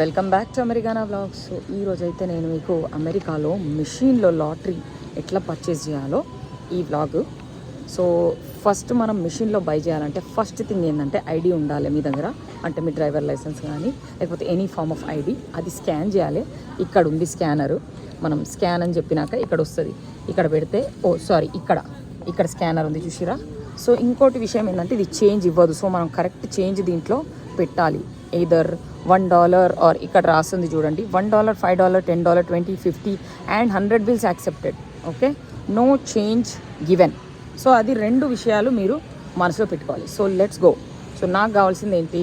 Welcome back to Americana vlogs. So ఈరోజు అయితే నేను మీకు అమెరికాలో మిషన్లో లాటరీ ఎట్లా పర్చేస్ చేయాలో ఈ వ్లాగ్. సో ఫస్ట్ మనం మిషన్లో బై చేయాలంటే ఫస్ట్ థింగ్ ఏంటంటే ఐడి ఉండాలి మీ దగ్గర. అంటే మీ డ్రైవర్ లైసెన్స్ కానీ లేకపోతే ఎనీ ఫామ్ ఆఫ్ ఐడి, అది స్కాన్ చేయాలి. ఇక్కడ ఉంది స్కానరు. మనం స్కాన్ అని చెప్పినాక ఇక్కడ వస్తుంది. ఇక్కడ పెడితే ఇక్కడ స్కానర్ ఉంది చూసిరా. సో ఇంకోటి విషయం ఏంటంటే ఇది చేంజ్ ఇవ్వదు. సో మనం కరెక్ట్ చేంజ్ దీంట్లో పెట్టాలి. either $1 or ఇక్కడ రాస్తుంది చూడండి, $1, $5, $10, $20, $50 and 100 bills accepted. Okay, no change given. So అది రెండు విషయాలు మీరు మనసులో పెట్టుకోవాలి. So let's go. సో నాకు కావాల్సింది ఏంటి,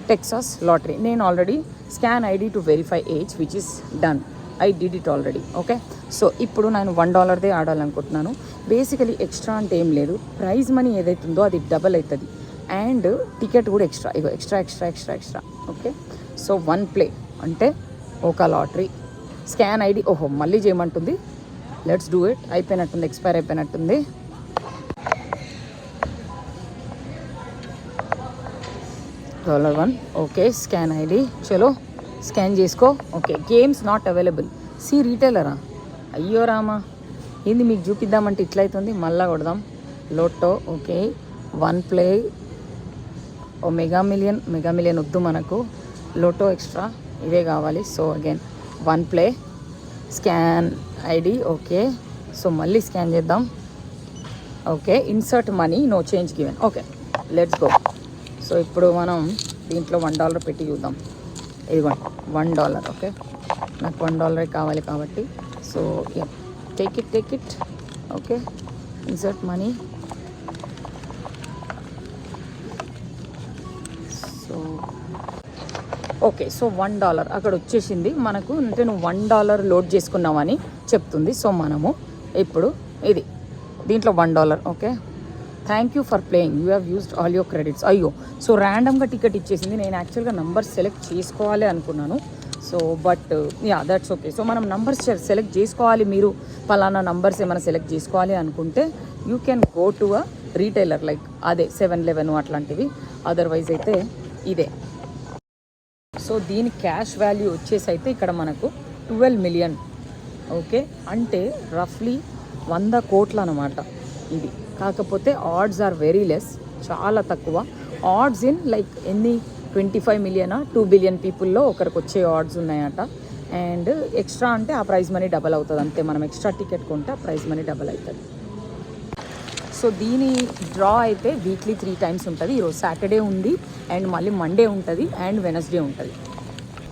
టెక్సాస్ లాటరీ. నేను already scan ID to verify age which is done. I did it already. Okay, so ఇప్పుడు నేను $1దే ఆడాలనుకుంటున్నాను. బేసికలీ ఎక్స్ట్రా అంటే ఏం లేదు, ప్రైజ్ మనీ ఏదైతుందో అది డబల్ అవుతుంది అండ్ టికెట్ కూడా ఎక్స్ట్రా. ఇగో ఎక్స్ట్రా. ఓకే, సో 1 ప్లే అంటే ఒక లాటరీ. స్కాన్ ఐడి మళ్ళీ చేయమంటుంది. Let's do it. అయిపోయినట్టుంది, ఎక్స్పైర్ అయిపోయినట్టుంది. $1. ఓకే, స్కాన్ ఐడి చలో స్కాన్ చేసుకో. Okay, games not available. సి రీటైలరా, అయ్యో రామా, ఏంది మీకు చూపిద్దామంటే ఇట్లయితుంది. మళ్ళా కొడదాం. Lotto. Okay, 1 play. Mega million వద్దు మనకు. లోటో ఎక్స్ట్రా ఇవే కావాలి. So again 1 play, scan ID. Okay, so మళ్ళీ స్కాన్ చేద్దాం. Okay, insert money, no change given. Okay, let's go. So ఇప్పుడు మనం దీంట్లో $1 పెట్టి చూద్దాం. ఇదిగోండి $1. ఓకే, నాకు $1 కావాలి కాబట్టి so take it. Okay, insert money. Okay, so $1 అక్కడ వచ్చేసింది మనకు. అంటే నువ్వు $1 లోడ్ చేసుకున్నావని చెప్తుంది. సో మనము ఇప్పుడు ఇది దీంట్లో $1. Okay, thank you for playing, you have used all your credits. అయ్యో, సో ర్యాండమ్గా టికెట్ ఇచ్చేసింది. నేను యాక్చువల్గా నంబర్ సెలెక్ట్ చేసుకోవాలి అనుకున్నాను. So but that's okay. So మనం నంబర్స్ సెలెక్ట్ చేసుకోవాలి. మీరు పలానా నంబర్స్ ఏమైనా సెలెక్ట్ చేసుకోవాలి అనుకుంటే you can go to a retailer like అదే 7-Eleven అట్లాంటివి. అదర్వైజ్ అయితే ఇదే. సో దీని క్యాష్ వాల్యూ వచ్చేసి అయితే ఇక్కడ మనకు 12 మిలియన్. ఓకే, అంటే రఫ్లీ 100 కోట్లు అనమాట ఇది. కాకపోతే ఆడ్స్ ఆర్ వెరీ లెస్, చాలా తక్కువ. ఆడ్స్ ఇన్ లైక్ ఎన్ని 25 మిలియనా 2 బిలియన్ పీపుల్లో ఒకరికి వచ్చే ఆడ్స్ ఉన్నాయట. అండ్ ఎక్స్ట్రా అంటే ఆ ప్రైజ్ మనీ డబల్ అవుతుంది అంతే. మనం ఎక్స్ట్రా టికెట్ కొంటే ఆ ప్రైజ్ మనీ డబల్ అవుతుంది. సో దీని డ్రా అయితే వీక్లీ 3 టైమ్స్ ఉంటుంది. ఈరోజు సాటర్డే ఉంది అండ్ మళ్ళీ మండే ఉంటుంది అండ్ వెనస్డే ఉంటుంది.